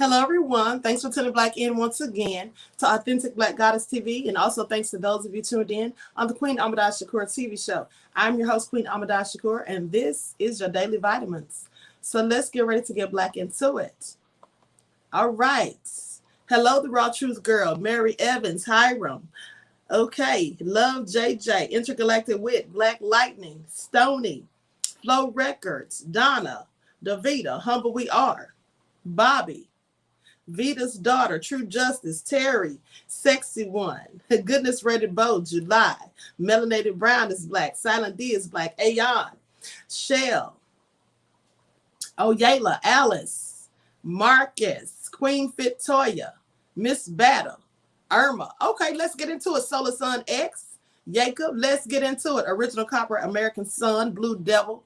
Hello, everyone. Thanks for tuning Black in once again to Authentic Black Goddess TV, and also thanks to those of you tuned in on the QueenAShakur TV show. I'm your host, QueenAShakur, and this is your Daily Vitamins. So let's get ready to get Black into it. All right. Hello, the Raw Truth Girl, Mary Evans, Hiram. Okay, Love JJ, Intergalactic Wit, Black Lightning, Stony, Flow Records, Donna, Davita, Humble We Are, Bobby, Vita's Daughter, True Justice, Terry, Sexy One, Goodness Rated Bow, July, Melanated Brown is Black, Silent D is Black, Ayon, Shell, Oyela, Alice, Marcus, Queen Victoria, Miss Battle, Irma. Okay, let's get into it. Solar Sun X, Jacob, let's get into it. Original Copper, American Sun, Blue Devil.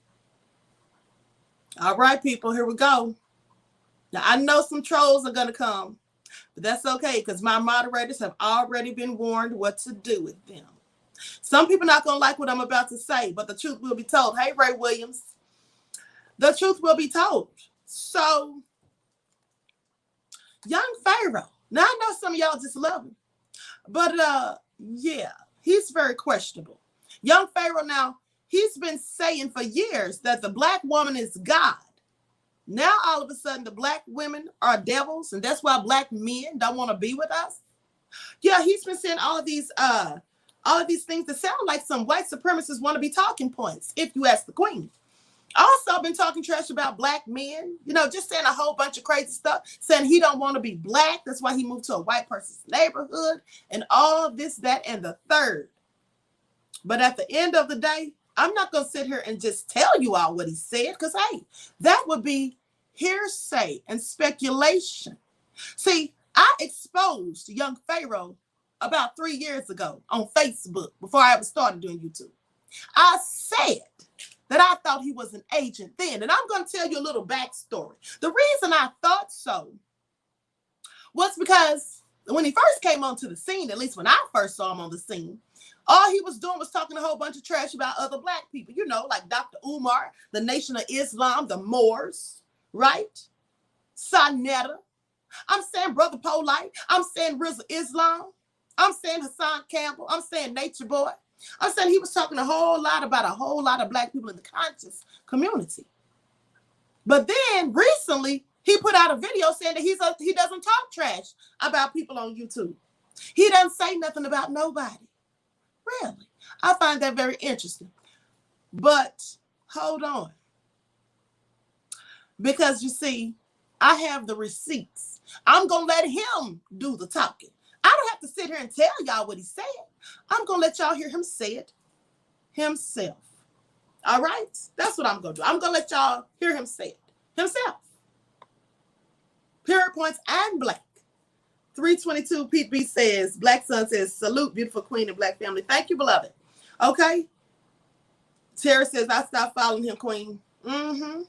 All right, people, here we go. Now, I know some trolls are going to come, but that's okay because my moderators have already been warned what to do with them. Some people are not going to like what I'm about to say, but the truth will be told. Hey, Ray Williams, the truth will be told. So, Young Pharaoh. Now, I know some of y'all just love him, but yeah, he's very questionable. Young Pharaoh, now, he's been saying for years that the Black woman is God. Now, all of a sudden, the Black women are devils, and that's why Black men don't want to be with us. Yeah, he's been saying all of these things that sound like some white supremacists want to be talking points, if you ask the Queen. Also, been talking trash about Black men, just saying a whole bunch of crazy stuff, saying he don't want to be Black. That's why he moved to a white person's neighborhood, and all of this, that, and the third. But at the end of the day, I'm not going to sit here and just tell you all what he said, because, hey, that would be hearsay and speculation. See, I exposed Young Pharaoh about 3 years ago on Facebook before I ever started doing YouTube. I said that I thought he was an agent then, and I'm going to tell you a little backstory. The reason I thought so was because when he first came onto the scene, at least when I first saw him on the scene, all he was doing was talking a whole bunch of trash about other Black people, like Dr. Umar, the Nation of Islam, the Moors, right? Sanetta. I'm saying Brother Polite. I'm saying Rizal Islam. I'm saying Hassan Campbell. I'm saying Nature Boy. I'm saying he was talking a whole lot about a whole lot of Black people in the conscious community. But then recently, he put out a video saying that he doesn't talk trash about people on YouTube. He doesn't say nothing about nobody. Really? I find that very interesting. But hold on. Because you see, I have the receipts. I'm going to let him do the talking. I don't have to sit here and tell y'all what he said. I'm going to let y'all hear him say it himself. All right? That's what I'm going to do. I'm going to let y'all hear him say it himself. Period points and blank. 322 Pete B says, Black Sun says, salute, beautiful queen and Black family. Thank you, beloved. Okay. Terry says, I stopped following him, queen. And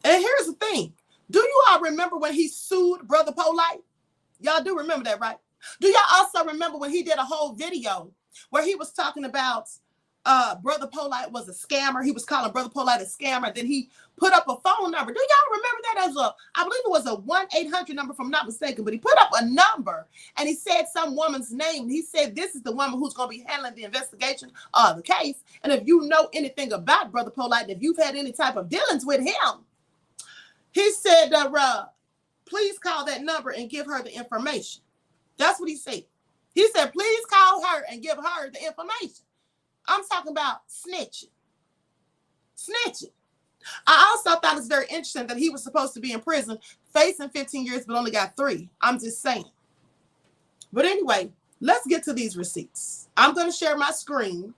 here's the thing. Do you all remember when he sued Brother Polite? Y'all do remember that, right? Do y'all also remember when he did a whole video where he was talking about Brother Polite was a scammer? He was calling Brother Polite a scammer. Then he put up a phone number. Do y'all remember that as I believe it was a 1-800 number, if I'm not mistaken, but he put up a number and he said some woman's name. He said, this is the woman who's going to be handling the investigation of the case. And if you know anything about Brother Polite, if you've had any type of dealings with him, he said, please call that number and give her the information. That's what he said. He said, please call her and give her the information. I'm talking about snitching. Snitching. I also thought it's very interesting that he was supposed to be in prison, facing 15 years, but only got 3. I'm just saying. But anyway, let's get to these receipts. I'm going to share my screen.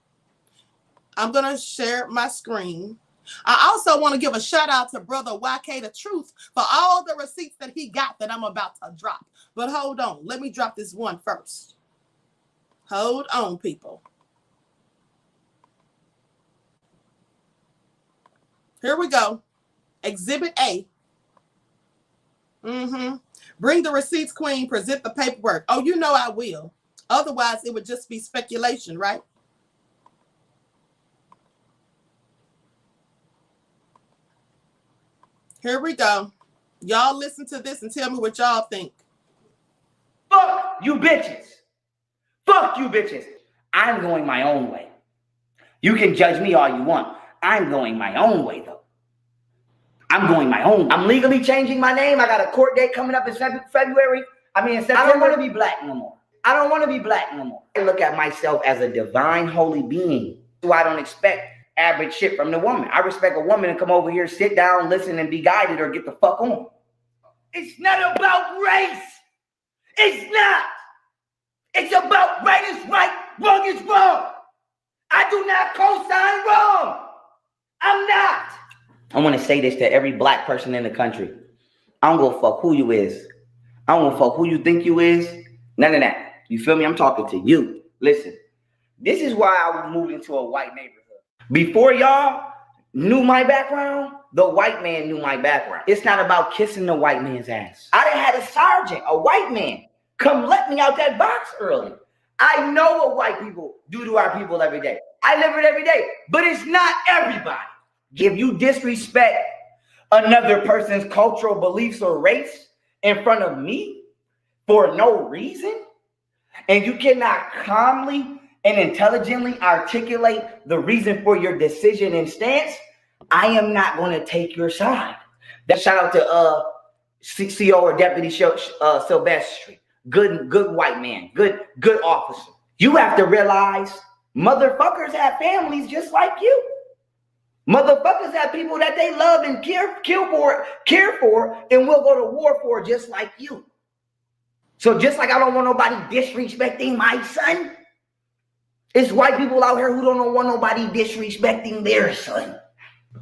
I also want to give a shout out to Brother YK the Truth for all the receipts that he got that I'm about to drop. But hold on. Let me drop this one first. Hold on, people. Here we go. Exhibit A. Bring the receipts, queen. Present the paperwork. Oh, you know I will. Otherwise, it would just be speculation, right? Here we go. Y'all listen to this and tell me what y'all think. Fuck you bitches. Fuck you bitches. I'm going my own way. You can judge me all you want. I'm going my own way, though. I'm going my own way. I'm legally changing my name. I got a court date coming up in February. I mean, in September. I don't want to be black no more. I don't want to be black no more. I look at myself as a divine, holy being. So I don't expect average shit from the woman. I respect a woman to come over here, sit down, listen, and be guided or get the fuck on. It's not about race. It's not. It's about right is right, wrong is wrong. I do not co-sign wrong. I'm not. I want to say this to every black person in the country. I don't give a fuck who you is. I don't give a fuck who you think you is. None of that. You feel me? I'm talking to you. Listen, this is why I moved into a white neighborhood. Before y'all knew my background, the white man knew my background. It's not about kissing the white man's ass. I done had a sergeant, a white man, come let me out that box early. I know what white people do to our people every day. I live it every day, but it's not everybody. If you disrespect another person's cultural beliefs or race in front of me for no reason, and you cannot calmly and intelligently articulate the reason for your decision and stance, I am not going to take your side. That shout out to CO or Deputy Sylvester. Good white man, good officer. You have to realize motherfuckers have families just like you. Motherfuckers have people that they love and care for, and will go to war for just like you. So just like I don't want nobody disrespecting my son, it's white people out here who don't want nobody disrespecting their son.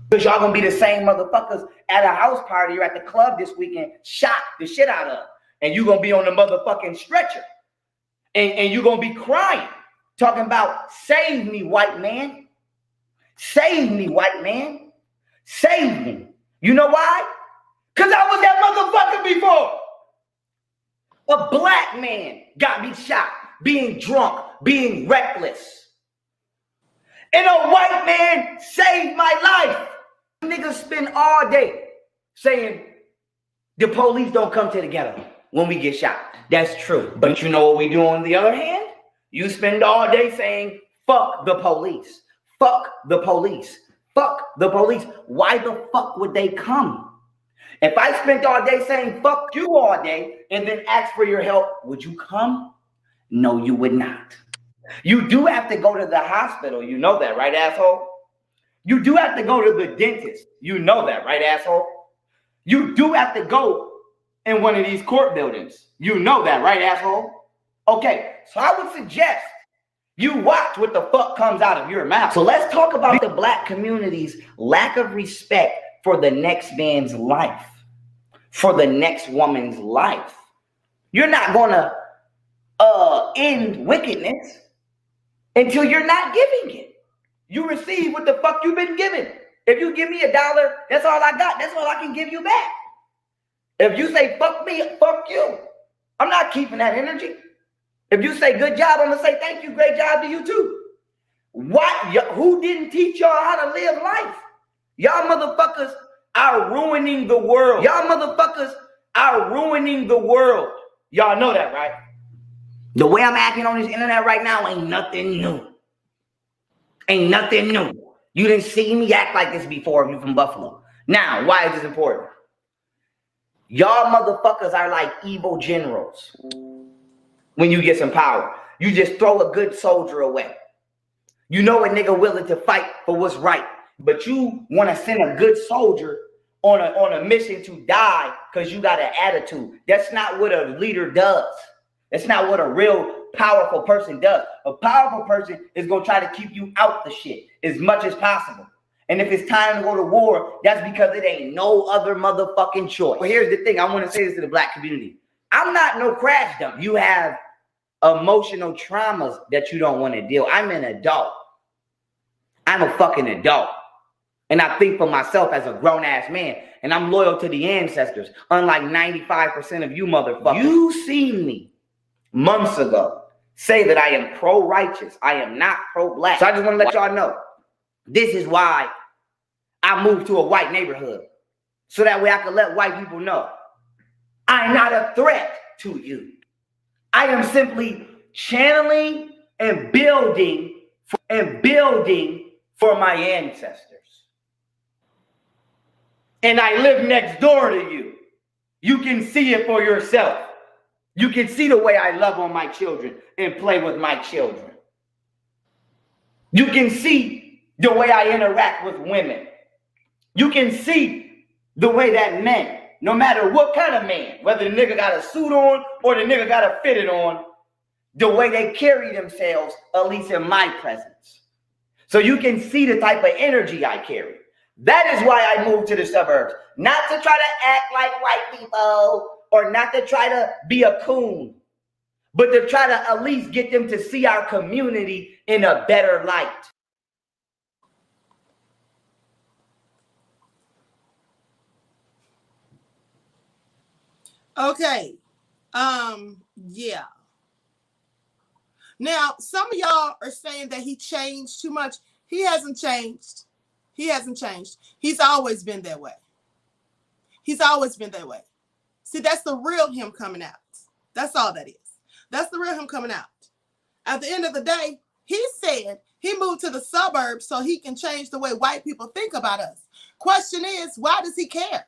Because y'all gonna be the same motherfuckers at a house party or at the club this weekend, shot the shit out of. And you gonna be on the motherfucking stretcher. And you gonna be crying, talking about, save me, white man. Save me, white man. Save me. You know why? Because I was that motherfucker before. A black man got me shot, being drunk, being reckless. And a white man saved my life. Niggas spend all day saying the police don't come to the ghetto when we get shot. That's true. But you know what we do on the other hand? You spend all day saying, fuck the police. Fuck the police. Fuck the police. Why the fuck would they come? If I spent all day saying fuck you all day and then ask for your help, would you come? No, you would not. You do have to go to the hospital. You know that, right, asshole? You do have to go to the dentist. You know that, right, asshole? You do have to go in one of these court buildings. You know that, right, asshole? Okay, so I would suggest you watch what the fuck comes out of your mouth. So let's talk about the black community's lack of respect for the next man's life, for the next woman's life. You're not gonna end wickedness until you're not giving it. You receive what the fuck you've been given. If you give me $1, that's all I got. That's all I can give you back. If you say fuck me, fuck you, I'm not keeping that energy. If you say good job, I'm gonna say thank you, great job to you too. What? Who didn't teach y'all how to live life? Y'all motherfuckers are ruining the world. Y'all motherfuckers are ruining the world. Y'all know that, right? The way I'm acting on this internet right now ain't nothing new. Ain't nothing new. You didn't see me act like this before if you from Buffalo. Now, why is this important? Y'all motherfuckers are like evil generals. When you get some power, you just throw a good soldier away. You know a nigga willing to fight for what's right, but you want to send a good soldier on a mission to die because you got an attitude. That's not what a leader does. That's not what a real powerful person does. A powerful person is going to try to keep you out the shit as much as possible. And if it's time to go to war, that's because it ain't no other motherfucking choice. Well, here's the thing. I want to say this to the black community. I'm not no crash dump. You have emotional traumas that you don't want to deal. I'm an adult. I'm a fucking adult. And I think for myself as a grown-ass man. And I'm loyal to the ancestors. Unlike 95% of you motherfuckers. You seen me months ago say that I am pro-righteous. I am not pro-black. So I just want to let y'all know. This is why I moved to a white neighborhood. so that way I can let white people know I'm not a threat to you. I am simply channeling and building for my ancestors. And I live next door to you. You can see it for yourself. You can see the way I love on my children and play with my children. You can see the way I interact with women. You can see the way that men, no matter what kind of man, whether the nigga got a suit on or the nigga got a fitted on, the way they carry themselves, at least in my presence. So you can see the type of energy I carry. That is why I moved to the suburbs. Not to try to act like white people or not to try to be a coon, but to try to at least get them to see our community in a better light. Okay. Yeah. Now, some of y'all are saying that he changed too much. He hasn't changed. He hasn't changed. He's always been that way. He's always been that way. See, that's the real him coming out. That's all that is. That's the real him coming out. At the end of the day, he said he moved to the suburbs so he can change the way white people think about us. Question is, why does he care?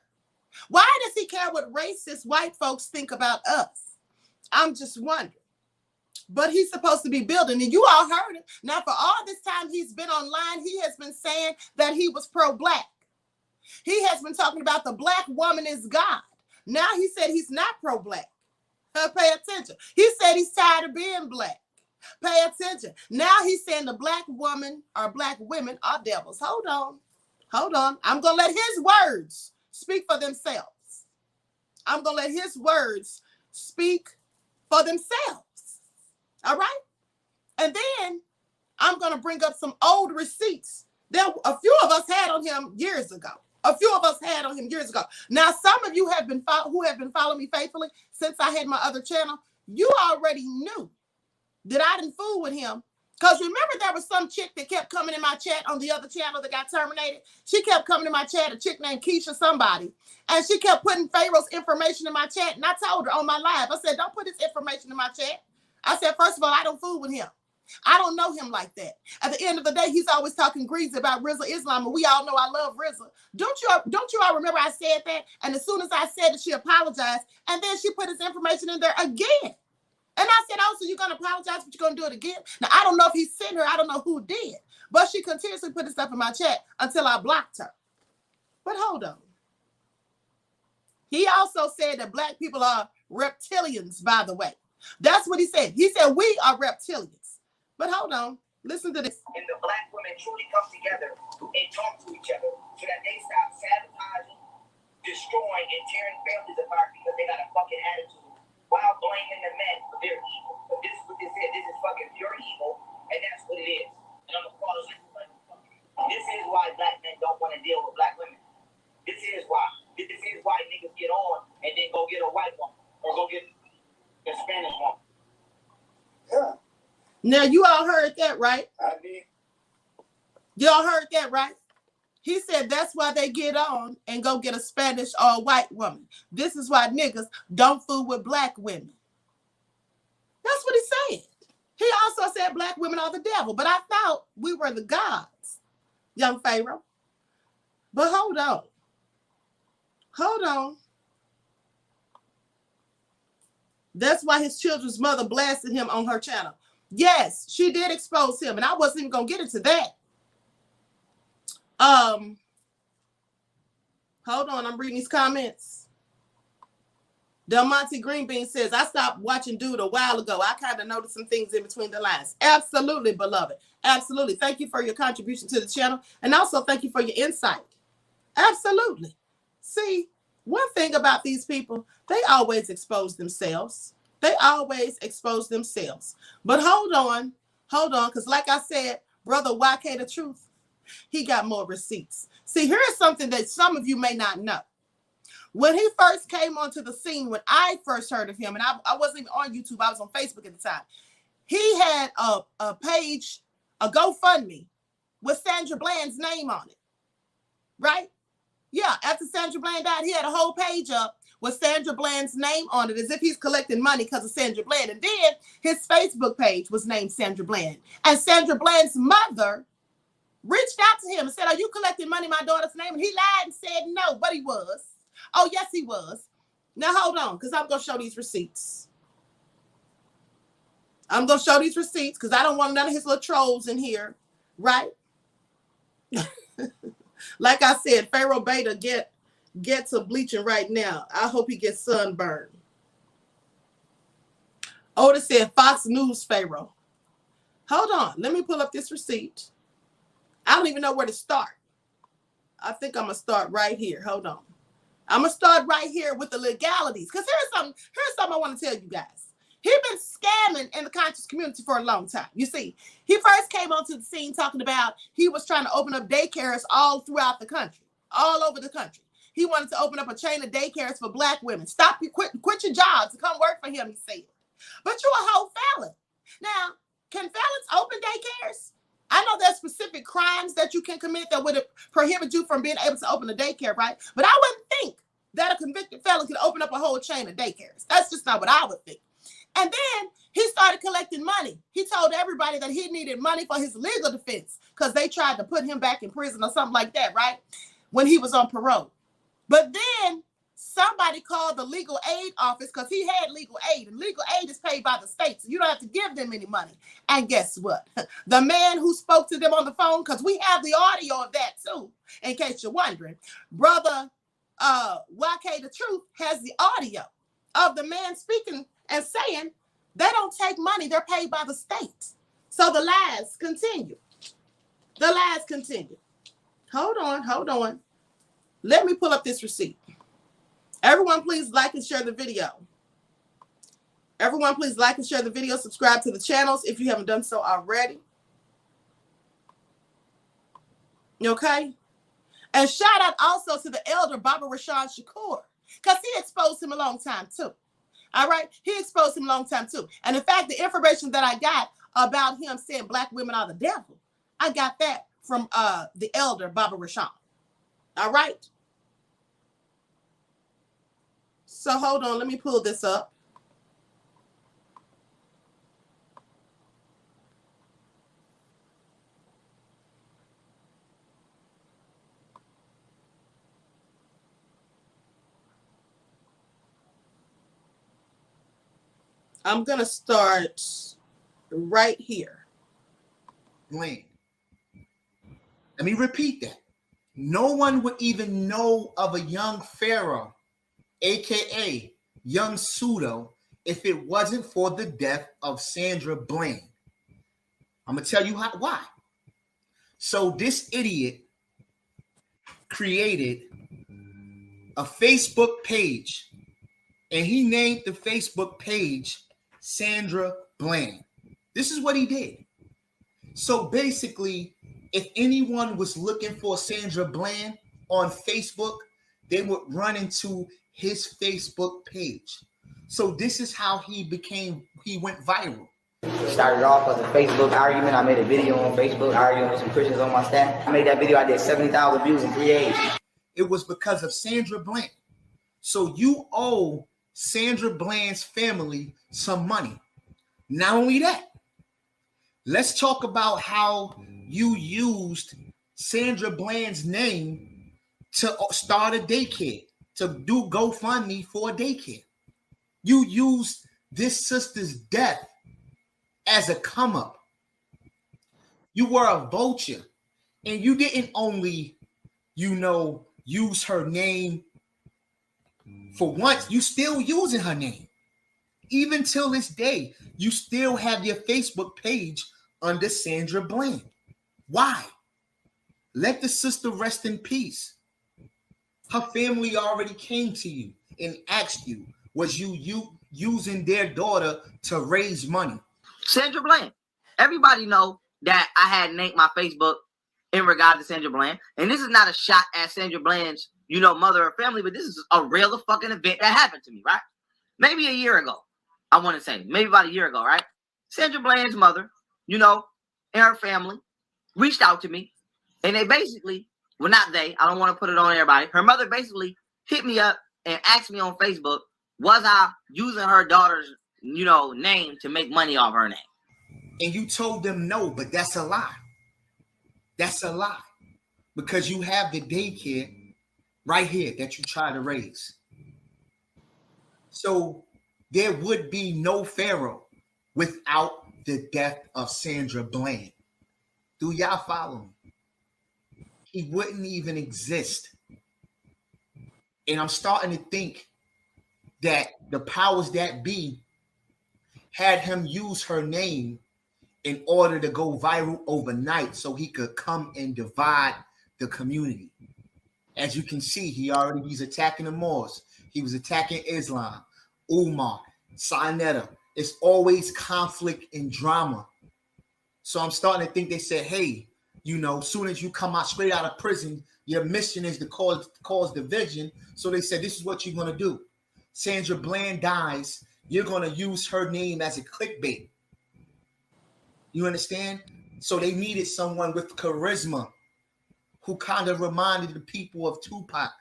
Why does he care what racist white folks think about us? I'm just wondering. But he's supposed to be building, and you all heard it. Now, for all this time he's been online, he has been saying that he was pro-black. He has been talking about the black woman is God. Now he said he's not pro-black. Pay attention. He said he's tired of being black. Pay attention. Now he's saying the black woman or black women are devils. Hold on. Hold on. I'm going to let his words speak for themselves. I'm going to let his words speak for themselves. All right? And then I'm going to bring up some old receipts that a few of us had on him years ago. Now, some of you who have been following me faithfully since I had my other channel, you already knew that I didn't fool with him. Because remember, there was some chick that kept coming in my chat on the other channel that got terminated. She kept coming in my chat, a chick named Keisha somebody. And she kept putting Pharaoh's information in my chat. And I told her on my live, I said, don't put his information in my chat. I said, first of all, I don't fool with him. I don't know him like that. At the end of the day, he's always talking greasy about Rizza Islam, and we all know I love Rizza. Don't you all remember I said that? And as soon as I said it, she apologized, and then she put his information in there again. And I said, oh, so you're going to apologize, but you're going to do it again? Now, I don't know if he sent her. I don't know who did. But she continuously put his stuff in my chat until I blocked her. But hold on. He also said that black people are reptilians, by the way. That's what he said. He said, we are reptilians. But hold on. Listen to this. And the black women truly come together and talk to each other so that they stop sabotaging, destroying, and tearing families apart because they got a fucking attitude while blaming the men for their evil. But this is what they said. This is fucking pure evil, and that's what it is. And I'm going to call it like this is why black men don't want to deal with black women. This is why. This is why niggas get on and then go get a white woman or go get a Spanish woman. Yeah. Now, you all heard that, right? I did. Y'all heard that, right? He said that's why they get on and go get a Spanish or a white woman. This is why niggas don't fool with black women. That's what he said. He also said black women are the devil, but I thought we were the gods, young Pharaoh. But hold on. Hold on. That's why his children's mother blasted him on her channel. Yes, she did expose him, and I wasn't even going to get into that. Hold on, I'm reading these comments. Del Monte Greenbean says, I stopped watching Dude a while ago. I kind of noticed some things in between the lines. Absolutely, beloved. Absolutely. Thank you for your contribution to the channel, and also thank you for your insight. Absolutely. See, one thing about these people, they always expose themselves. They always expose themselves. But hold on, because like I said, Brother YK the Truth, he got more receipts. See, here's something that some of you may not know. When he first came onto the scene, when I first heard of him, and I wasn't even on YouTube, I was on Facebook at the time, he had a page, a GoFundMe, with Sandra Bland's name on it, right? Yeah, after Sandra Bland died, he had a whole page up with Sandra Bland's name on it, as if he's collecting money because of Sandra Bland. And then his Facebook page was named Sandra Bland. And Sandra Bland's mother reached out to him and said, "Are you collecting money in my daughter's name?" And he lied and said no, but he was. Oh, yes, he was. Now, hold on, because I'm going to show these receipts. I'm going to show these receipts because I don't want none of his little trolls in here, right? Like I said, Pharaoh Beta get to bleaching right now. I hope he gets sunburned. Otis said Fox News Pharaoh. Hold on. Let me pull up this receipt. I don't even know where to start. I think I'm going to start right here. Hold on. I'm going to start right here with the legalities. Because here's something I want to tell you guys. He's been scamming in the conscious community for a long time. You see, he first came onto the scene talking about he was trying to open up daycares all throughout the country, all over the country. He wanted to open up a chain of daycares for Black women. Quit your jobs and come work for him, he said. But you're a whole felon. Now, can felons open daycares? I know there's specific crimes that you can commit that would prohibit you from being able to open a daycare, right? But I wouldn't think that a convicted felon could open up a whole chain of daycares. That's just not what I would think. And then he started collecting money. He told everybody that he needed money for his legal defense because they tried to put him back in prison or something like that, right? When he was on parole. But then somebody called the legal aid office because he had legal aid, and legal aid is paid by the state, so you don't have to give them any money. And guess what? The man who spoke to them on the phone, because we have the audio of that too, in case you're wondering, brother YK The Truth has the audio of the man speaking and saying they don't take money, they're paid by the state. So the lies continue. The lies continue. Hold on. Let me pull up this receipt. Everyone, please like and share the video. Everyone, please like and share the video. Subscribe to the channels if you haven't done so already. Okay? And shout out also to the elder Baba Rashawn Shakur, because he exposed him a long time too. All right? He exposed him a long time too. And in fact, the information that I got about him saying Black women are the devil, I got that from the elder Baba Rashawn. All right? So hold on, let me pull this up. I'm going to start right here. Bland. Let me repeat that. No one would even know of a young Pharaoh, aka young Pseudo, if it wasn't for the death of Sandra Bland. I'm gonna tell you why. So this idiot created a Facebook page, and he named the Facebook page Sandra Bland. This is what he did. So basically, if anyone was looking for Sandra Bland on Facebook, they would run into his Facebook page. So this is how he went viral. Started off as a Facebook argument. I made a video on Facebook arguing with some Christians on my staff. I made that video. I did 70,000 views in 3 days. It was because of Sandra Bland. So you owe Sandra Bland's family some money. Not only that, let's talk about how you used Sandra Bland's name to start a daycare, to do GoFundMe for a daycare. You used this sister's death as a come up. You were a vulture, and you didn't only, use her name for once, you still using her name. Even till this day, you still have your Facebook page under Sandra Bland. Why? Let the sister rest in peace. Her family already came to you and asked you, was you using their daughter to raise money? Sandra Bland. Everybody know that I had named my Facebook in regard to Sandra Bland. And this is not a shot at Sandra Bland's, mother or family, but this is a real fucking event that happened to me, right? Maybe a year ago, I want to say. Maybe about a year ago, right? Sandra Bland's mother, and her family reached out to me. And they basically well, not they, I don't want to put it on everybody. Her mother basically hit me up and asked me on Facebook, was I using her daughter's, name to make money off her name? And you told them no, but that's a lie. That's a lie. Because you have the daycare right here that you try to raise. So there would be no Pharaoh without the death of Sandra Bland. Do y'all follow me? He wouldn't even exist. And I'm starting to think that the powers that be had him use her name in order to go viral overnight so he could come and divide the community. As you can see, he's attacking the Moors. He was attacking Islam, Umar, Sinetta. It's always conflict and drama. So I'm starting to think they said, hey, soon as you come out straight out of prison, your mission is to cause division. So they said, this is what you're going to do. Sandra Bland dies. You're going to use her name as a clickbait. You understand? So they needed someone with charisma who kind of reminded the people of Tupac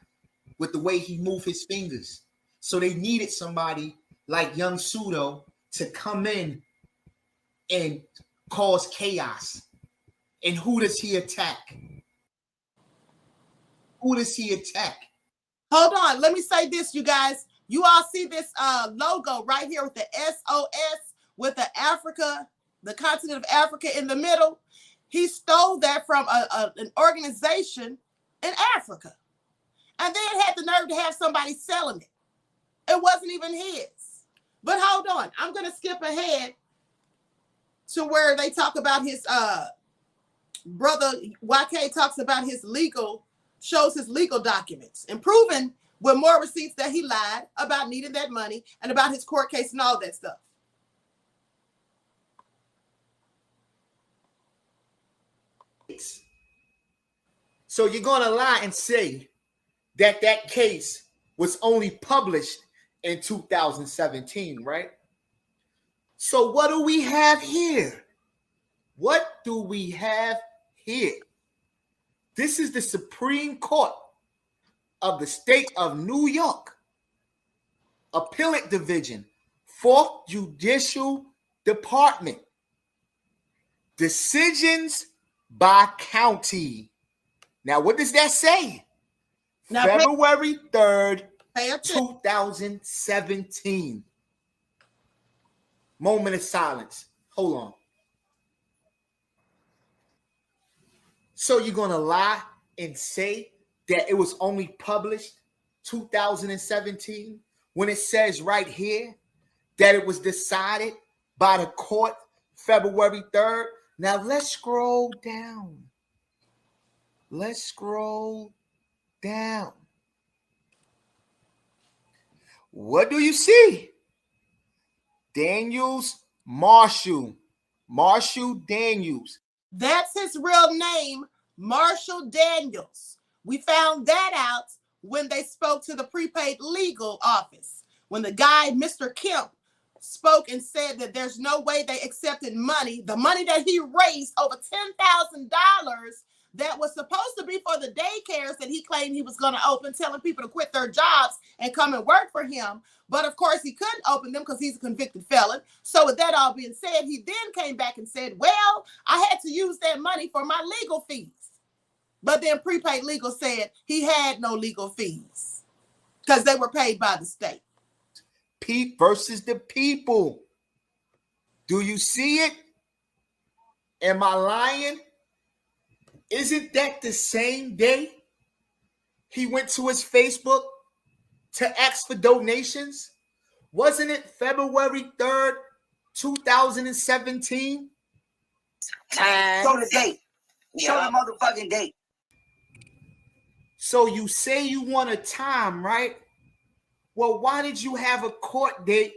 with the way he moved his fingers. So they needed somebody like Young Pharaoh to come in and cause chaos. And who does he attack? Who does he attack? Hold on. Let me say this, you guys. You all see this logo right here with the SOS with the continent of Africa in the middle. He stole that from an organization in Africa. And then had the nerve to have somebody selling it. It wasn't even his. But hold on. I'm going to skip ahead to where they talk about his brother YK talks about shows his legal documents and proving with more receipts that he lied about needing that money and about his court case and all that stuff. So you're going to lie and say that case was only published in 2017, right? So what do we have here? What do we have here? This is the Supreme Court of the state of New York, Appellate Division, 4th Judicial Department. Decisions by county. Now, what does that say? Now, February 3rd, 2017. Moment of silence. Hold on. So you're going to lie and say that it was only published 2017 when it says right here that it was decided by the court February 3rd? Now let's scroll down. Let's scroll down. What do you see? Marshall Daniels. That's his real name, Marshall Daniels. We found that out when they spoke to the prepaid legal office. When the guy, Mr. Kemp, spoke and said that there's no way they accepted money, the money that he raised over $10,000 that was supposed to be for the daycares that he claimed he was going to open, telling people to quit their jobs and come and work for him. But of course, he couldn't open them because he's a convicted felon. So with that all being said, he then came back and said, well, I had to use that money for my legal fees. But then prepaid legal said he had no legal fees because they were paid by the state. Pete versus the people. Do you see it? Am I lying? Isn't that the same day he went to his Facebook to ask for donations? Wasn't it February 3rd, 2017? Show the date. Show the motherfucking date. So you say you want a time, right? Well, why did you have a court date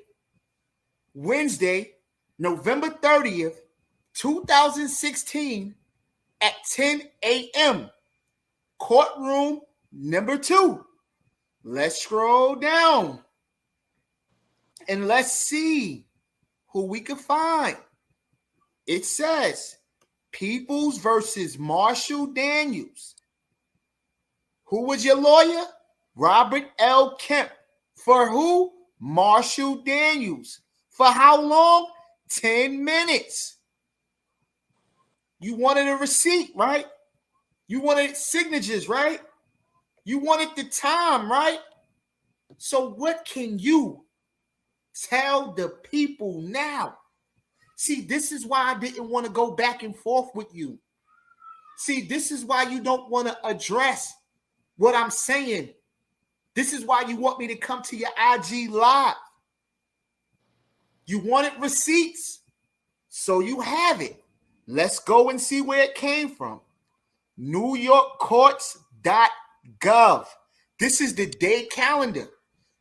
Wednesday, November 30th, 2016 at 10 a.m.? Courtroom number 2. Let's scroll down and let's see who we can find. It says Peoples versus Marshall Daniels. Who was your lawyer? Robert L. Kemp. For who? Marshall Daniels. For how long? 10 minutes. You wanted a receipt, right? You wanted signatures, right? You wanted the time, right? So what can you tell the people now? See, this is why I didn't want to go back and forth with you. See, this is why you don't want to address what I'm saying. This is why you want me to come to your IG live. You wanted receipts, so you have it. Let's go and see where it came from. NewYorkCourts.gov. This is the day calendar.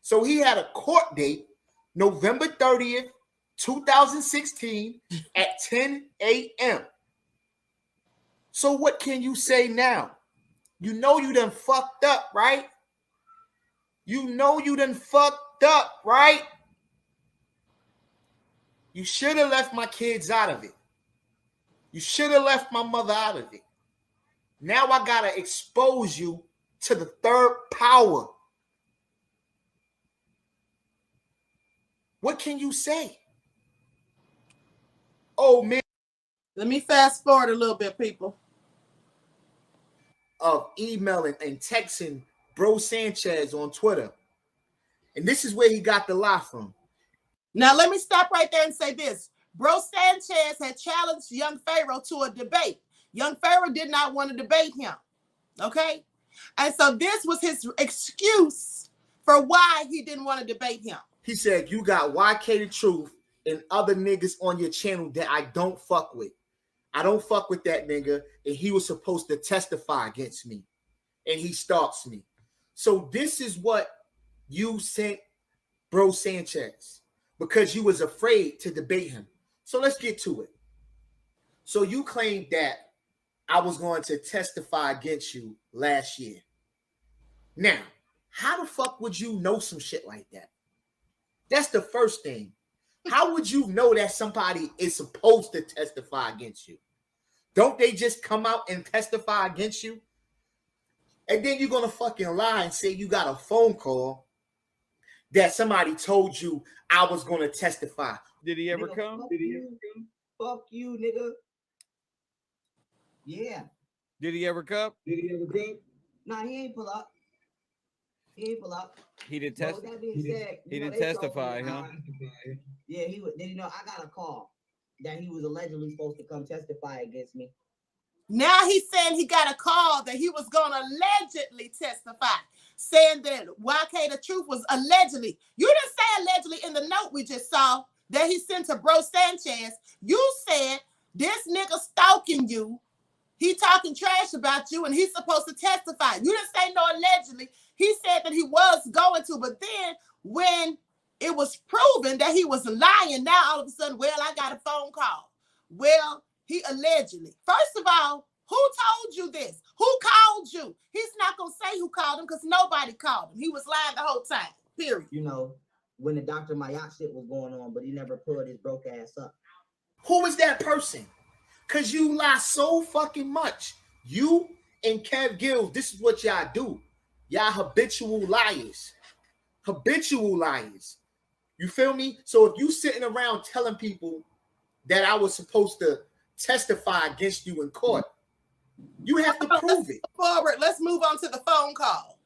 So he had a court date, November 30th, 2016 at 10 a.m. So what can you say now? You know you done fucked up, right? You know you done fucked up, right? You should have left my kids out of it. You should have left my mother out of it. Now I got to expose you to the third power. What can you say? Oh, man. Let me fast forward a little bit, people. Of emailing and texting Bro Sanchez on Twitter. And this is where he got the lie from. Now, let me stop right there and say this. Bro Sanchez had challenged Young Pharaoh to a debate. Young Pharaoh did not want to debate him. Okay? And so this was his excuse for why he didn't want to debate him. He said, you got YK the Truth and other niggas on your channel that I don't fuck with. I don't fuck with that nigga, and he was supposed to testify against me, and he stalks me. So this is what you sent Bro Sanchez, because you was afraid to debate him. So let's get to it. So you claimed that I was going to testify against you last year. Now, how the fuck would you know some shit like that? That's the first thing. How would you know that somebody is supposed to testify against you? Don't they just come out and testify against you? And then you're going to fucking lie and say you got a phone call that somebody told you I was going to testify. Did he ever Nigga, come? Fuck you, nigga. Yeah. Did he ever come? Nah, he ain't pull up. He ain't pull up. He didn't But test. with that being said, He you know, didn't they told testify, me, huh? Yeah, he would. Then you know, I got a call that he was allegedly supposed to come testify against me. Now he's saying he got a call that he was going to allegedly testify, saying that YK the Truth was allegedly. You didn't say allegedly in the note we just saw that he sent to Bro Sanchez. You said this nigga stalking you. He talking trash about you and he's supposed to testify. You didn't say no allegedly. He said that he was going to, but then when it was proven that he was lying, now all of a sudden, well, I got a phone call. Well, he allegedly. First of all, who told you this? Who called you? He's not going to say who called him because nobody called him. He was lying the whole time, period. You know, when the Dr. Mayat shit was going on, but he never pulled his broke ass up. Who is that person? Because you lie so fucking much. You and Kev Gills, this is what y'all do. Y'all habitual liars. Habitual liars. You feel me? So if you sitting around telling people that I was supposed to testify against you in court, you have to prove it. Forward, let's move on to the phone call.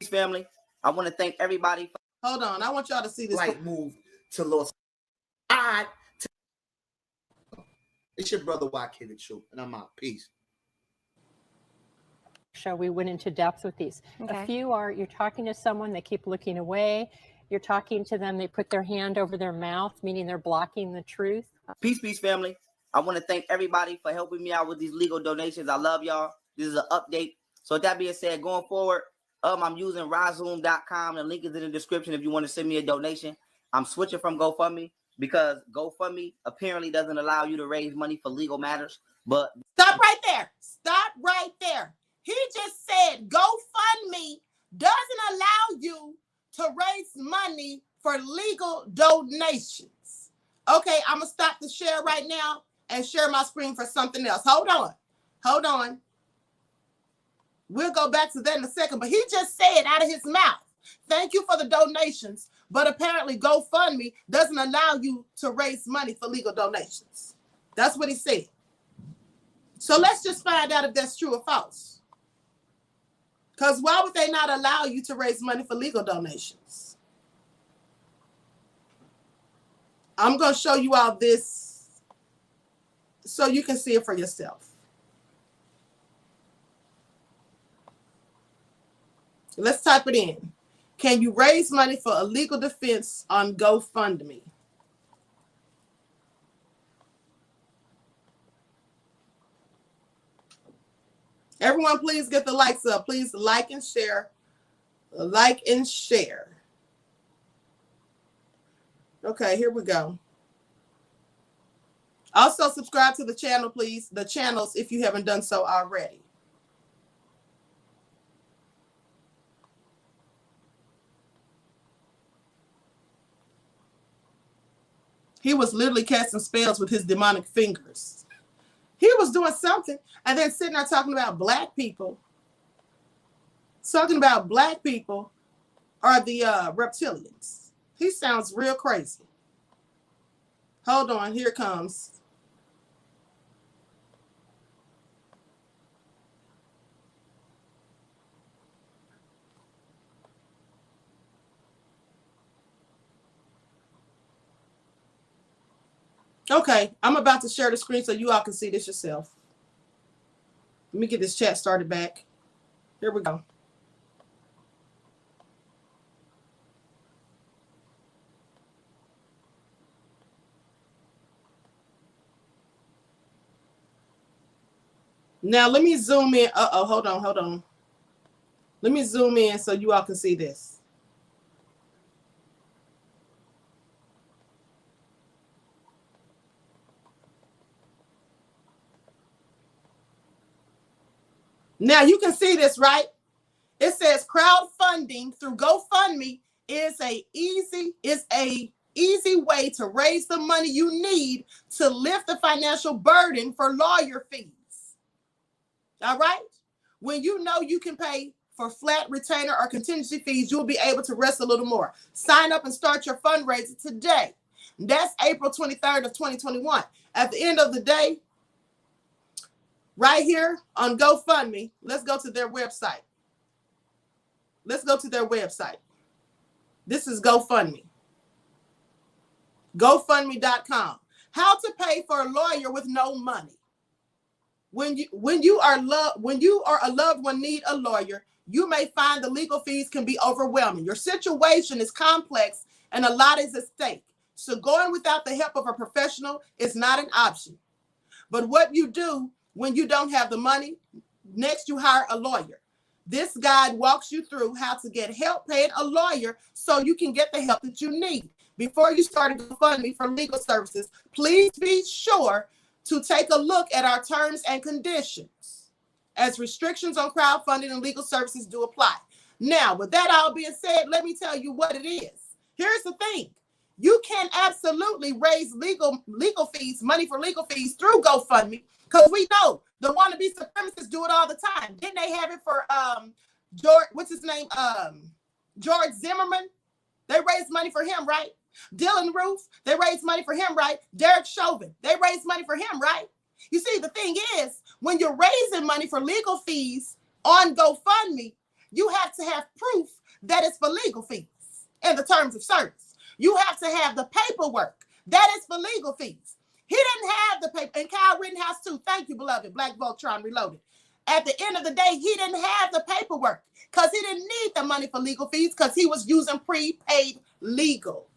Family, I want to thank everybody. Hold on, I want y'all to see this. Like move to Los Angeles. It's your brother YK the Truth, and I'm out. Peace. Show we went into depth with these. A few are you're talking to someone, they keep looking away. You're talking to them, they put their hand over their mouth, meaning they're blocking the truth. Peace, family. I want to thank everybody for helping me out with these legal donations. I love y'all. This is an update. So with that being said, going forward, I'm using Razoom.com. The link is in the description if you want to send me a donation. I'm switching from GoFundMe because GoFundMe apparently doesn't allow you to raise money for legal matters. But stop right there. Stop right there. He just said GoFundMe doesn't allow you to raise money for legal donations. Okay, I'm going to stop the share right now and share my screen for something else. Hold on. Hold on. We'll go back to that in a second, but he just said out of his mouth, thank you for the donations, but apparently GoFundMe doesn't allow you to raise money for legal donations. That's what he said. So let's just find out if that's true or false. Because why would they not allow you to raise money for legal donations? I'm going to show you all this so you can see it for yourself. Let's type it in. Can you raise money for a legal defense on GoFundMe? Everyone, please get the likes up. Please like and share. Like and share. Okay, here we go. Also, subscribe to the channel, please. The channels, if you haven't done so already. He was literally casting spells with his demonic fingers. He was doing something and then sitting there talking about black people. Talking about black people are the reptilians. He sounds real crazy. Hold on, here it comes. Okay, I'm about to share the screen so you all can see this yourself. Let me get this chat started back. Here we go. Now let me zoom in. Hold on. Let me zoom in so you all can see this. Now you can see this, right? It says crowdfunding through GoFundMe is a easy way to raise the money you need to lift the financial burden for lawyer fees. All right? When you know you can pay for flat retainer or contingency fees, you'll be able to rest a little more. Sign up and start your fundraiser today. That's April 23rd of 2021. At the end of the day, right here on GoFundMe, let's go to their website. Let's go to their website. This is GoFundMe. GoFundMe.com. How to pay for a lawyer with no money. When you are a loved one need a lawyer, you may find the legal fees can be overwhelming. Your situation is complex and a lot is at stake. So going without the help of a professional is not an option. But what you do when you don't have the money, next you hire a lawyer. This guide walks you through how to get help paying a lawyer so you can get the help that you need. Before you start a GoFundMe for legal services, please be sure to take a look at our terms and conditions, as restrictions on crowdfunding and legal services do apply. Now, with that all being said, let me tell you what it is. Here's the thing. You can absolutely raise legal fees, money for legal fees through GoFundMe, because we know the wannabe supremacists do it all the time. Didn't they have it for George, what's his name? George Zimmerman? They raised money for him, right? Dylan Roof, they raised money for him, right? Derek Chauvin, they raised money for him, right? You see, the thing is, when you're raising money for legal fees on GoFundMe, you have to have proof that it's for legal fees in the terms of service. You have to have the paperwork that is for legal fees. He didn't have the paper, and Kyle Rittenhouse too. Thank you, beloved. Black Voltron Reloaded. At the end of the day, he didn't have the paperwork because he didn't need the money for legal fees because he was using prepaid legal.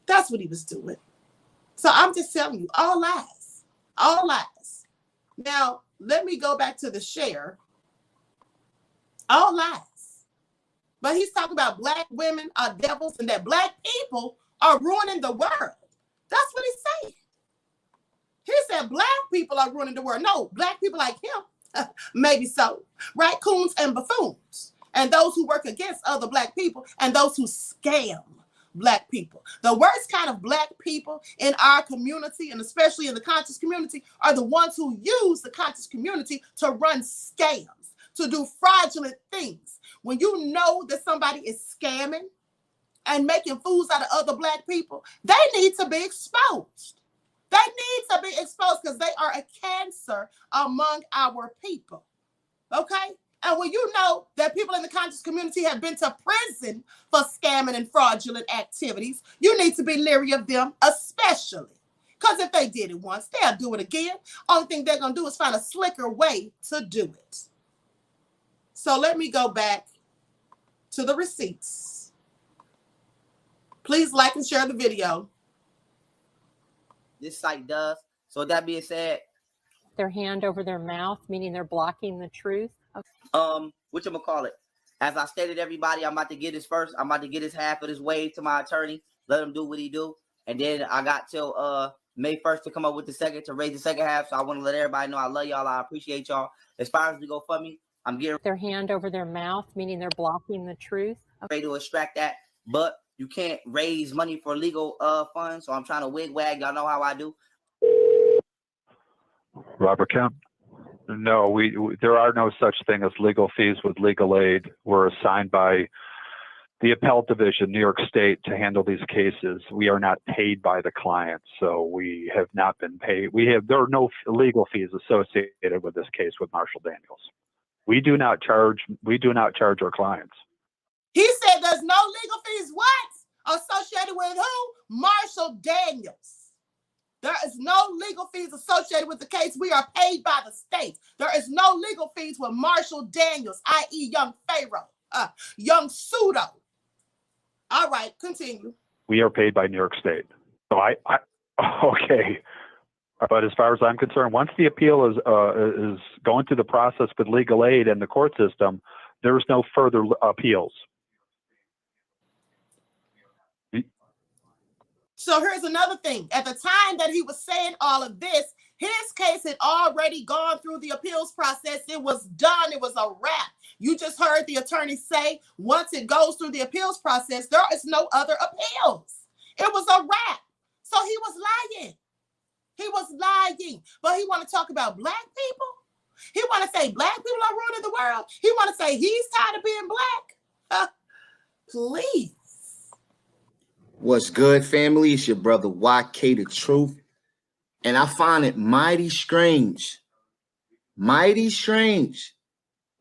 That's what he was doing. So I'm just telling you, all lies. All lies. Now, let me go back to the share. All lies. But he's talking about black women are devils and that black people are ruining the world. That's what he's saying. He said black people are ruining the world. No, black people like him, maybe so. Raccoons and buffoons. And those who work against other black people and those who scam black people. The worst kind of black people in our community, and especially in the conscious community, are the ones who use the conscious community to run scams, to do fraudulent things. When you know that somebody is scamming and making fools out of other black people, they need to be exposed. They need to be exposed because they are a cancer among our people. Okay? And when you know that people in the conscious community have been to prison for scamming and fraudulent activities, you need to be leery of them, especially. Because if they did it once, they'll do it again. Only thing they're going to do is find a slicker way to do it. So let me go back to the receipts. Please like and share the video. This site does. So with that being said, Their hand over their mouth, meaning they're blocking the truth. whatchamacallit? As I stated, everybody, I'm about to get his first. I'm about to get his half of this wave to my attorney. Let him do what he do. And then I got till May 1st to come up with the second, to raise the second half. So I want to let everybody know I love y'all. I appreciate y'all. As far as the GoFundMe, I'm getting Their hand over their mouth, meaning they're blocking the truth. ready to extract that. But you can't raise money for legal funds. So I'm trying to wig-wag. Y'all know how I do. Robert Kemp? No, we there are no such thing as legal fees with legal aid. We're assigned by the appellate division, New York State, to handle these cases. We are not paid by the client, so we have not been paid. There are no legal fees associated with this case with Marshall Daniels. We do not charge our clients. He said there's no legal fees. What? Associated with who? Marshall Daniels. There is no legal fees associated with the case. We are paid by the state. There is no legal fees with Marshall Daniels, i.e. Young Pharaoh, Young Pseudo. All right, continue. We are paid by New York State. So okay. But as far as I'm concerned, once the appeal is going through the process with legal aid and the court system, there's no further appeals. So here's another thing. At the time that he was saying all of this, his case had already gone through the appeals process. It was done. It was a wrap. You just heard the attorney say, once it goes through the appeals process, there is no other appeals. It was a wrap. So he was lying. He was lying. But he want to talk about black people. He want to say black people are ruining the world. He want to say he's tired of being black. Please. What's good, family? It's your brother YK The Truth. And I find it mighty strange that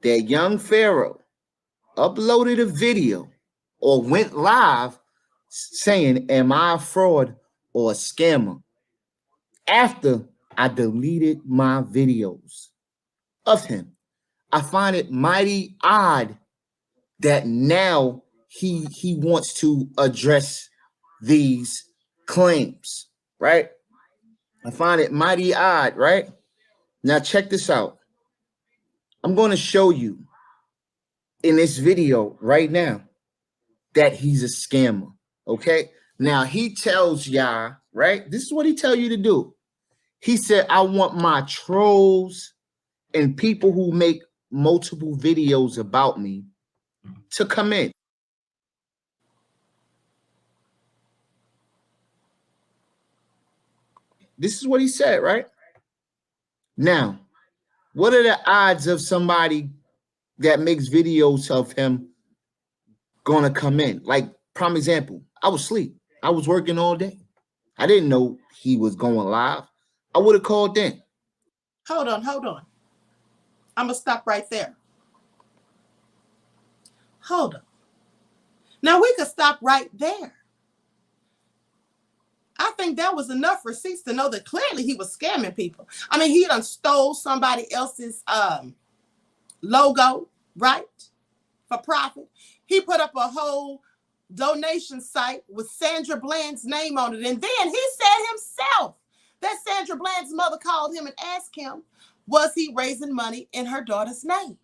Young Pharaoh uploaded a video or went live saying, am I a fraud or a scammer? After I deleted my videos of him. I find it mighty odd that now he wants to address these claims, right? I find it mighty odd, right? Now check this out. I'm going to show you in this video right now that he's a scammer, okay? Now he tells y'all, right? This is what he tell you to do. He said, I want my trolls and people who make multiple videos about me to come in. This is what he said, right? Now, what are the odds of somebody that makes videos of him gonna come in? Like, prime example, I was asleep. I was working all day. I didn't know he was going live. I would have called in. Hold on. I'm going to stop right there. Hold on. Now, we could stop right there. I think that was enough receipts to know that clearly he was scamming people. I mean, he done stole somebody else's logo, right? For profit. He put up a whole donation site with Sandra Bland's name on it. And then he said himself that Sandra Bland's mother called him and asked him, was he raising money in her daughter's name?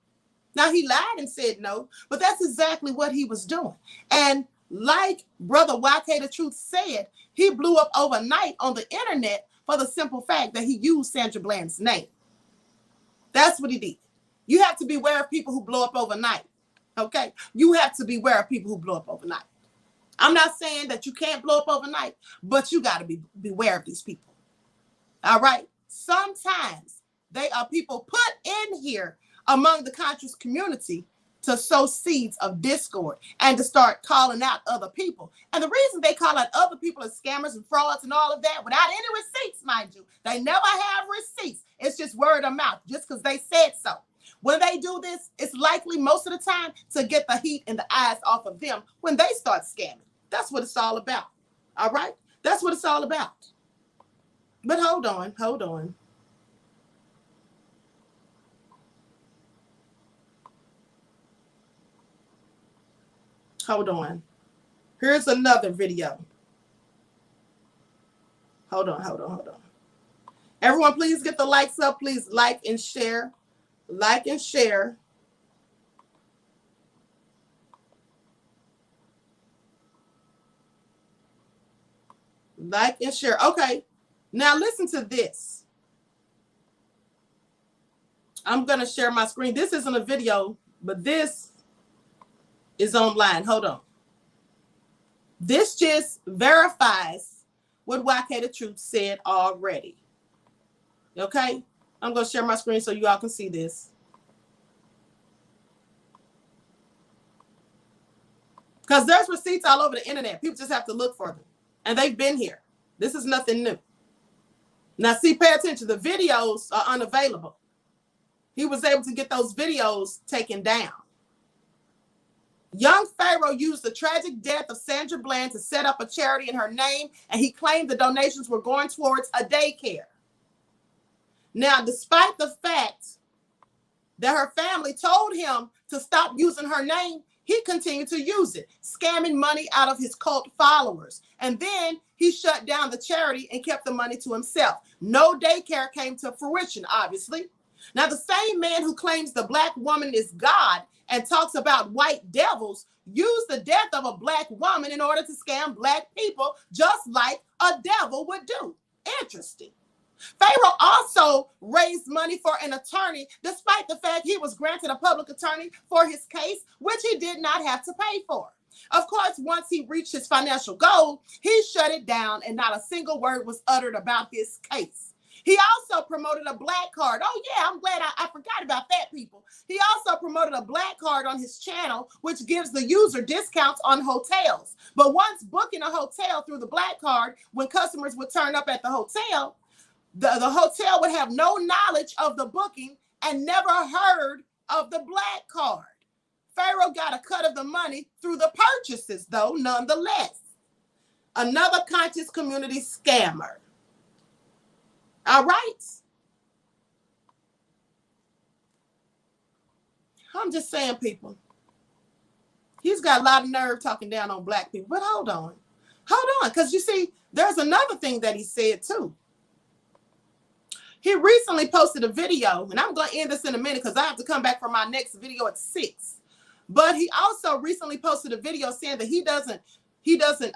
Now, he lied and said no, but that's exactly what he was doing. And like Brother YK The Truth said, he blew up overnight on the internet for the simple fact that he used Sandra Bland's name. That's what he did. You have to beware of people who blow up overnight, okay? You have to beware of people who blow up overnight. I'm not saying that you can't blow up overnight, but you got to beware of these people. All right. Sometimes they are people put in here among the conscious community to sow seeds of discord and to start calling out other people. And the reason they call out other people as scammers and frauds and all of that without any receipts, mind you, they never have receipts. It's just word of mouth, just because they said so. When they do this, it's likely most of the time to get the heat and the eyes off of them when they start scamming. That's what it's all about. All right? That's what it's all about. But hold on. Hold on. Here's another video. Hold on. Everyone, please get the likes up. Please like and share. Like and share. Like and share. Okay. Now listen to this. I'm going to share my screen. This isn't a video, but this is online. Hold on. This just verifies what YK the Truth said already. Okay? I'm going to share my screen so you all can see this. Because there's receipts all over the internet. People just have to look for them. And they've been here. This is nothing new. Now, see, pay attention. The videos are unavailable. He was able to get those videos taken down. Young Pharaoh used the tragic death of Sandra Bland to set up a charity in her name, and he claimed the donations were going towards a daycare. Now, despite the fact that her family told him to stop using her name, he continued to use it, scamming money out of his cult followers. And then he shut down the charity and kept the money to himself. No daycare came to fruition, obviously. Now, the same man who claims the black woman is God and talks about white devils used the death of a black woman in order to scam black people, just like a devil would do. Interesting. Pharaoh also raised money for an attorney, despite the fact he was granted a public attorney for his case, which he did not have to pay for. Of course, once he reached his financial goal, he shut it down and not a single word was uttered about his case. He also promoted a black card. Oh, yeah, I'm glad I forgot about that, people. He also promoted a black card on his channel, which gives the user discounts on hotels. But once booking a hotel through the black card, when customers would turn up at the hotel, the hotel would have no knowledge of the booking and never heard of the black card. Pharaoh got a cut of the money through the purchases, though, nonetheless. Another conscious community scammer. All right. I'm just saying, people. He's got a lot of nerve talking down on black people. But hold on. Because you see, there's another thing that he said, too. He recently posted a video, and I'm going to end this in a minute because I have to come back for my next video at 6. But he also recently posted a video saying that he doesn't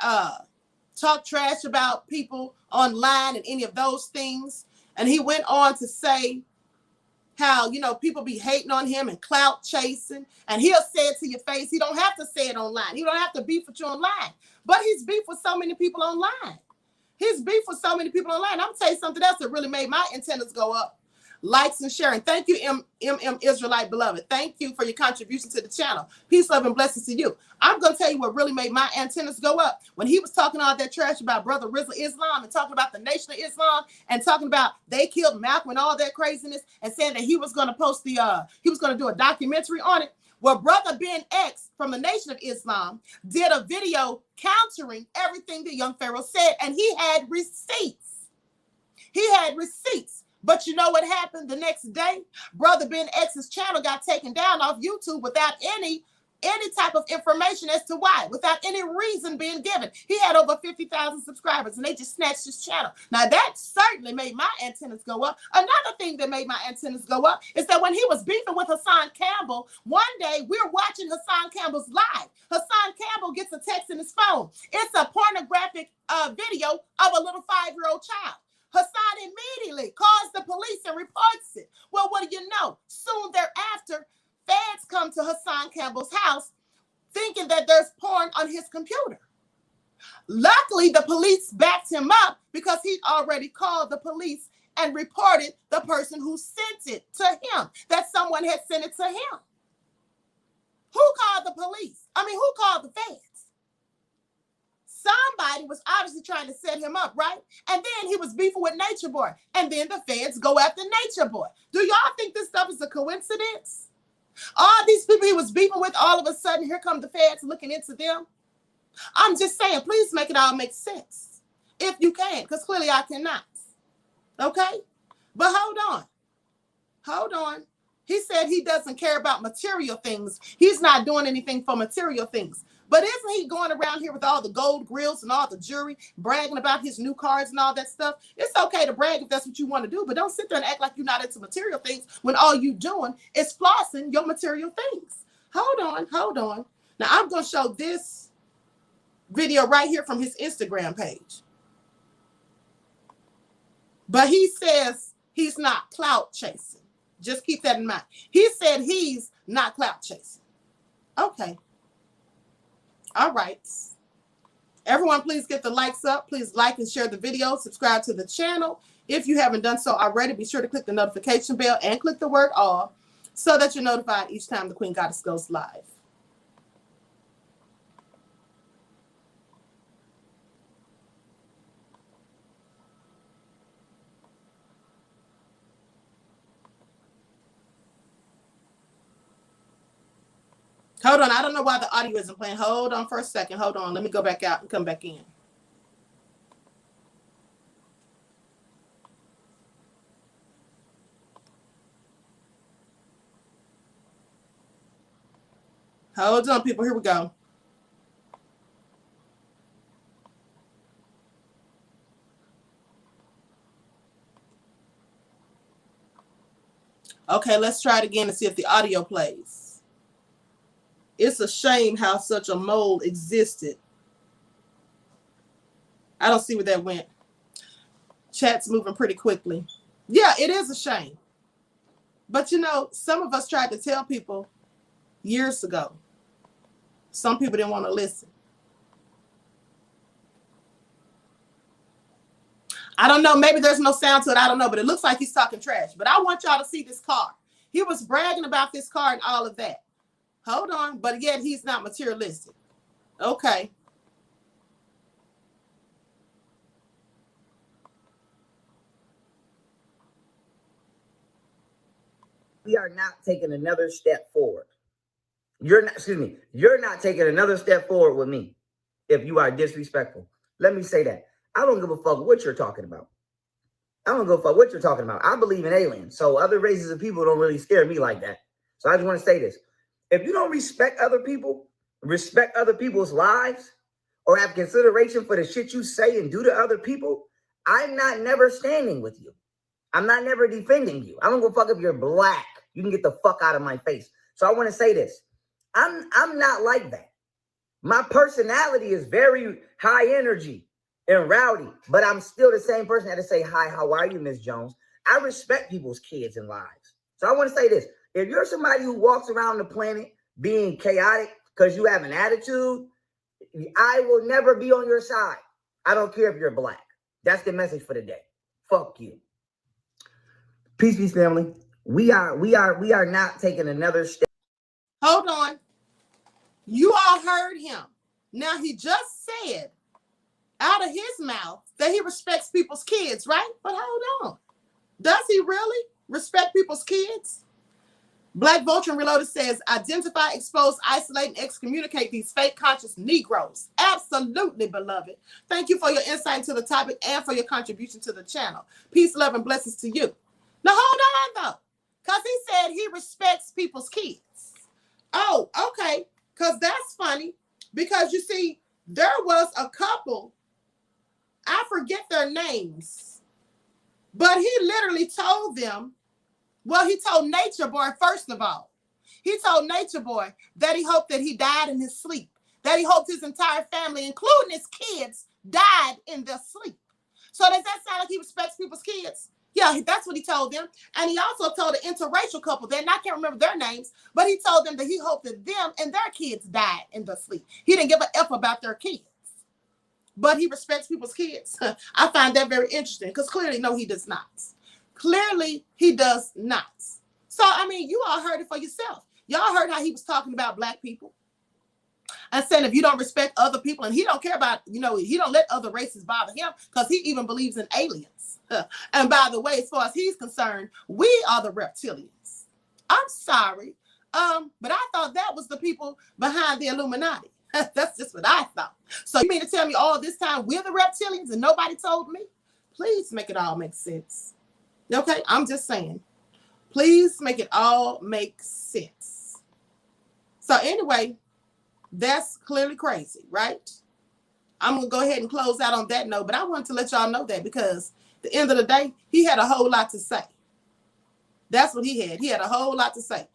talk trash about people online and any of those things. And he went on to say how, people be hating on him and clout chasing. And he'll say it to your face. He don't have to say it online. He don't have to beef with you online. But he's beef with so many people online. I'm going to tell you something else that really made my antennas go up. Likes and sharing. Thank you, MM Israelite beloved. Thank you for your contribution to the channel. Peace, love, and blessings to you. I'm going to tell you what really made my antennas go up. When he was talking all that trash about Brother Rizal Islam and talking about the Nation of Islam and talking about they killed Malcolm and all that craziness and saying that he was going to do a documentary on it. Well, Brother Ben X from the Nation of Islam did a video countering everything that Young Pharaoh said, and he had receipts. But you know what happened the next day? Brother Ben X's channel got taken down off YouTube without any type of information as to why, without any reason being given. He had over 50,000 subscribers, and they just snatched his channel. Now, that certainly made my antennas go up. Another thing that made my antennas go up is that when he was beefing with Hassan Campbell, one day we're watching Hassan Campbell's live. Hassan Campbell gets a text in his phone. It's a pornographic video of a little 5-year-old child. Hassan immediately calls the police and reports it. Well, what do you know? Soon thereafter, feds come to Hassan Campbell's house thinking that there's porn on his computer. Luckily, the police backed him up because he already called the police and reported the person who sent it to him, that someone had sent it to him. Who called the police? I mean, who called the feds? Somebody was obviously trying to set him up, right? And then he was beefing with Nature Boy. And then the feds go after Nature Boy. Do y'all think this stuff is a coincidence? All these people he was beefing with, all of a sudden, here come the feds looking into them. I'm just saying, please make it all make sense. If you can, because clearly I cannot. Okay? But hold on. Hold on. He said he doesn't care about material things. He's not doing anything for material things. But isn't he going around here with all the gold grills and all the jewelry, bragging about his new cars and all that stuff? It's okay to brag if that's what you want to do, but don't sit there and act like you're not into material things when all you're doing is flossing your material things. Hold on, hold on. Now, I'm going to show this video right here from his Instagram page. But he says he's not clout chasing. Just keep that in mind. He said he's not clout chasing. Okay. All right. Everyone, please get the likes up. Please like and share the video. Subscribe to the channel. If you haven't done so already, be sure to click the notification bell and click the word all so that you're notified each time the Queen Goddess goes live. Hold on. I don't know why the audio isn't playing. Hold on for a second. Hold on. Let me go back out and come back in. Hold on, people. Here we go. Okay, let's try it again and see if the audio plays. It's a shame how such a mold existed. I don't see where that went. Chat's moving pretty quickly. Yeah, it is a shame. But you know, some of us tried to tell people years ago. Some people didn't want to listen. I don't know. Maybe there's no sound to it. I don't know. But it looks like he's talking trash. But I want y'all to see this car. He was bragging about this car and all of that. Hold on, but yet he's not materialistic. Okay. We are not taking another step forward. You're not taking another step forward with me if you are disrespectful. Let me say that. I don't give a fuck what you're talking about. I don't give a fuck what you're talking about. I believe in aliens, so other races of people don't really scare me like that. So I just want to say this. If you don't respect other people, respect other people's lives, or have consideration for the shit you say and do to other people, I'm not never standing with you. I'm not never defending you. I don't give a fuck if you're black. You can get the fuck out of my face. So I want to say this. I'm not like that. My personality is very high energy and rowdy, but I'm still the same person that to say, hi, how are you, Miss Jones? I respect people's kids and lives. So I want to say this. If you're somebody who walks around the planet being chaotic because you have an attitude, I will never be on your side. I don't care if you're black. That's the message for the day. Fuck you. Peace, peace, family. We are not taking another step. Hold on. You all heard him. Now he just said out of his mouth that he respects people's kids, right? But hold on. Does he really respect people's kids? Black Vulture Reloaded says, identify, expose, isolate, and excommunicate these fake conscious Negroes. Absolutely, beloved. Thank you for your insight into the topic and for your contribution to the channel. Peace, love, and blessings to you. Now, hold on, though, because he said he respects people's kids. Oh, okay, because that's funny, because you see, there was a couple, I forget their names, but he literally told them, well, he told Nature Boy, first of all, he told Nature Boy that he hoped that he died in his sleep, that he hoped his entire family, including his kids, died in their sleep. So does that sound like he respects people's kids? Yeah, that's what he told them. And he also told an interracial couple, then I can't remember their names, but he told them that he hoped that them and their kids died in their sleep. He didn't give a F about their kids. but he respects people's kids. I find that very interesting because clearly, no, he does not. Clearly, he does not. So, I mean, you all heard it for yourself. Y'all heard how he was talking about black people and saying if you don't respect other people, and he don't care about, he don't let other races bother him because he even believes in aliens. And by the way, as far as he's concerned, we are the reptilians. I'm sorry, but I thought that was the people behind the Illuminati. That's just what I thought. So you mean to tell me all this time we're the reptilians and nobody told me? Please make it all make sense. Okay, I'm just saying. Please make it all make sense. So anyway, that's clearly crazy, right? I'm going to go ahead and close out on that note, but I wanted to let y'all know that because at the end of the day, he had a whole lot to say. That's what he had. He had a whole lot to say.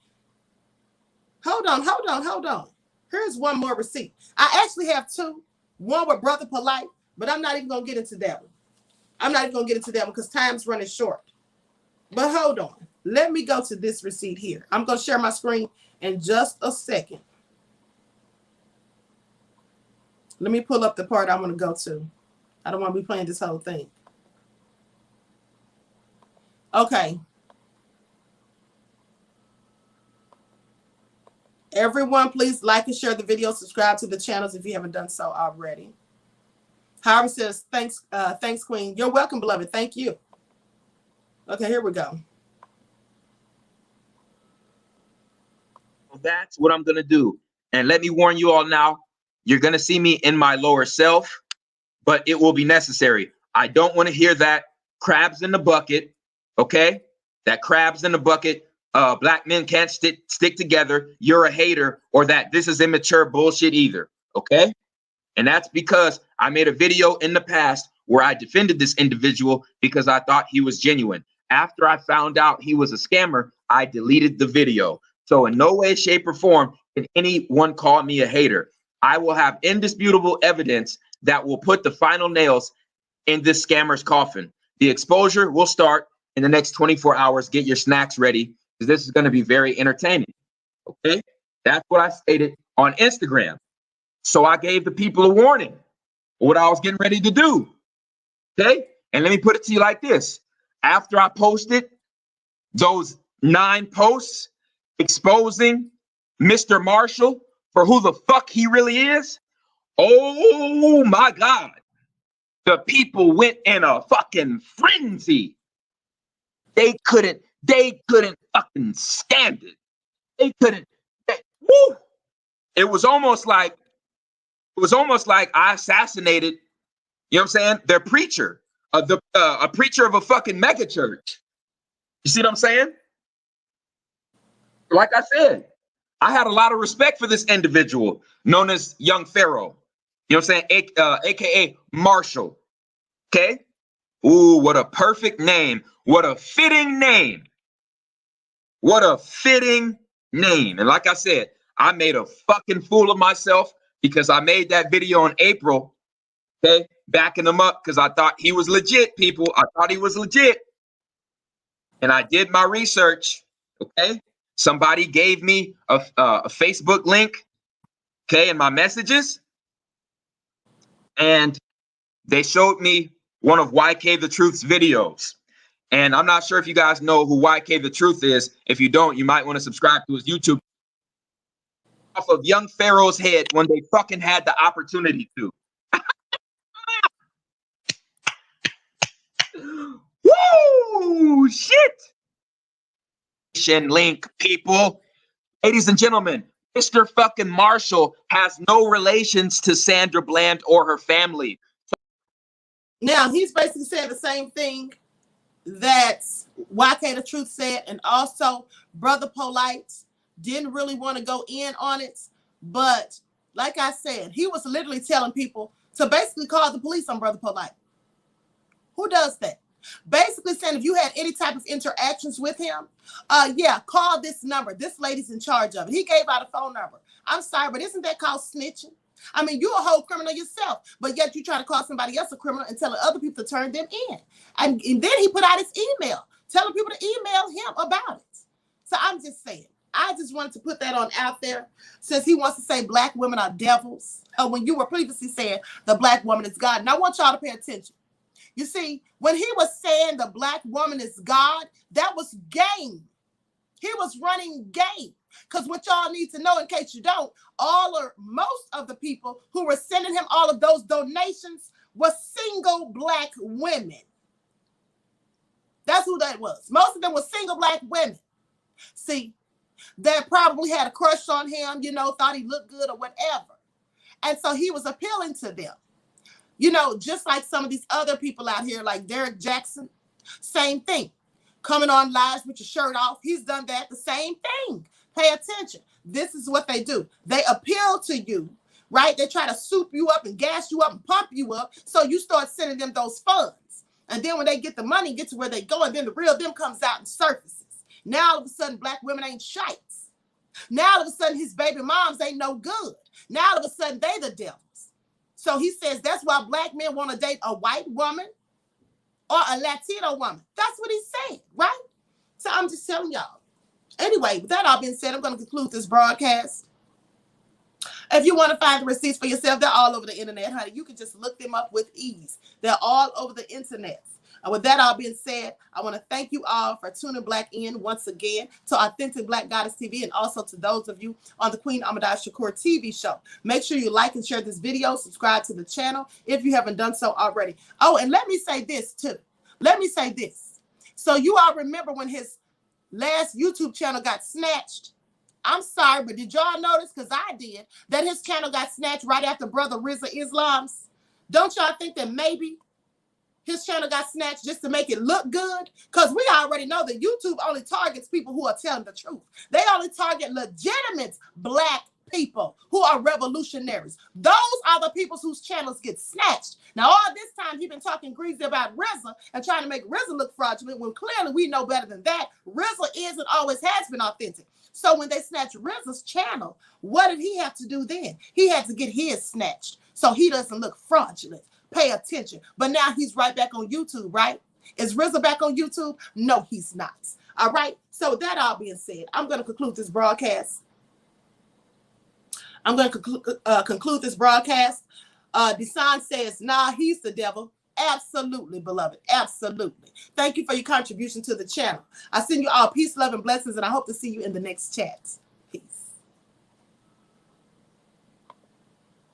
Hold on. Here's one more receipt. I actually have two. One with Brother Polite, but I'm not even going to get into that one. I'm not even going to get into that one because time's running short. But hold on. Let me go to this receipt here. I'm going to share my screen in just a second. Let me pull up the part I want to go to. I don't want to be playing this whole thing. Okay. Everyone, please like and share the video. Subscribe to the channels if you haven't done so already. Howard says, thanks, Queen. You're welcome, beloved. Thank you. Okay, here we go. That's what I'm going to do. And let me warn you all now, you're going to see me in my lower self, but it will be necessary. I don't want to hear that crabs in the bucket, okay? That crabs in the bucket, black men can't stick together, you're a hater, or that this is immature bullshit either, okay? And that's because I made a video in the past where I defended this individual because I thought he was genuine. After I found out he was a scammer, I deleted the video. So in no way, shape, or form can anyone call me a hater. I will have indisputable evidence that will put the final nails in this scammer's coffin. The exposure will start in the next 24 hours. Get your snacks ready because this is going to be very entertaining. Okay, that's what I stated on Instagram. So I gave the people a warning of what I was getting ready to do. Okay, and let me put it to you like this. After I posted those 9 posts exposing Mr. Marshall for who the fuck he really is, oh my God, the people went in a fucking frenzy. They couldn't fucking stand it. They couldn't. Woo! It was almost like I assassinated, you know what I'm saying, their preacher, a preacher of a fucking mega church. You see what I'm saying? Like I said, I had a lot of respect for this individual known as Young Pharaoh. You know what I'm saying? AKA Marshall. Okay? Ooh, what a perfect name. What a fitting name. What a fitting name. And like I said, I made a fucking fool of myself because I made that video in April, okay, backing him up because I thought he was legit, people. I thought he was legit. And I did my research, okay? Somebody gave me a Facebook link, okay, in my messages. And they showed me one of YK The Truth's videos. And I'm not sure if you guys know who YK The Truth is. If you don't, you might want to subscribe to his YouTube. Off of Young Pharaoh's head when they fucking had the opportunity to. Woo! Shit! Link, people. Ladies and gentlemen, Mr. fucking Marshall has no relations to Sandra Bland or her family. Now, he's basically saying the same thing that YK The Truth said, and also Brother Polite didn't really want to go in on it. But like I said, he was literally telling people to basically call the police on Brother Polite. Who does that? Basically saying if you had any type of interactions with him, yeah, call this number. This lady's in charge of it. He gave out a phone number. I'm sorry, but isn't that called snitching? I mean, you're a whole criminal yourself, but yet you try to call somebody else a criminal and telling other people to turn them in. And then he put out his email, telling people to email him about it. So I'm just saying, I just wanted to put that on out there since he wants to say black women are devils. When you were previously saying the black woman is God. And I want y'all to pay attention. You see, when he was saying the black woman is God, that was game. He was running game. Because what y'all need to know, in case you don't, all or most of the people who were sending him all of those donations were single black women. That's who that was. Most of them were single black women. See, that probably had a crush on him, you know, thought he looked good or whatever. And so he was appealing to them. You know, just like some of these other people out here, like Derek Jackson, same thing. Coming on lives with your shirt off. He's done that, the same thing. Pay attention. This is what they do. They appeal to you, right? They try to soup you up and gas you up and pump you up. So you start sending them those funds. And then when they get the money, get to where they go, and then the real them comes out and surfaces. Now all of a sudden, black women ain't shites. Now all of a sudden, his baby moms ain't no good. Now all of a sudden, they the devils. So he says that's why black men want to date a white woman or a Latino woman. That's what he's saying, right? So I'm just telling y'all. Anyway, with that all being said, I'm going to conclude this broadcast. If you want to find the receipts for yourself, they're all over the internet, honey. You can just look them up with ease. They're all over the internet. And with that all being said, I want to thank you all for tuning back in once again to Authentic Black Goddess TV, and also to those of you on the QueenAShakur TV show. Make sure you like and share this video, subscribe to the channel if you haven't done so already. Oh, and let me say this too. Let me say this. So you all remember when his last YouTube channel got snatched? I'm sorry, but did y'all notice, because I did, that his channel got snatched right after Brother Rizza Islam's? Don't y'all think that maybe his channel got snatched just to make it look good? Because we already know that YouTube only targets people who are telling the truth. They only target legitimate black people who are revolutionaries. Those are the people whose channels get snatched. Now, all this time, he's been talking greasy about RZA and trying to make RZA look fraudulent, when clearly we know better than that. RZA is and always has been authentic. So when they snatched RZA's channel, what did he have to do then? He had to get his snatched so he doesn't look fraudulent. Pay attention. But now he's right back on YouTube, right? Is RZA back on YouTube? No, he's not. All right? So that all being said, I'm going to conclude this broadcast. Conclude this broadcast. Desan says, nah, he's the devil. Absolutely, beloved. Absolutely. Thank you for your contribution to the channel. I send you all peace, love, and blessings, and I hope to see you in the next chat.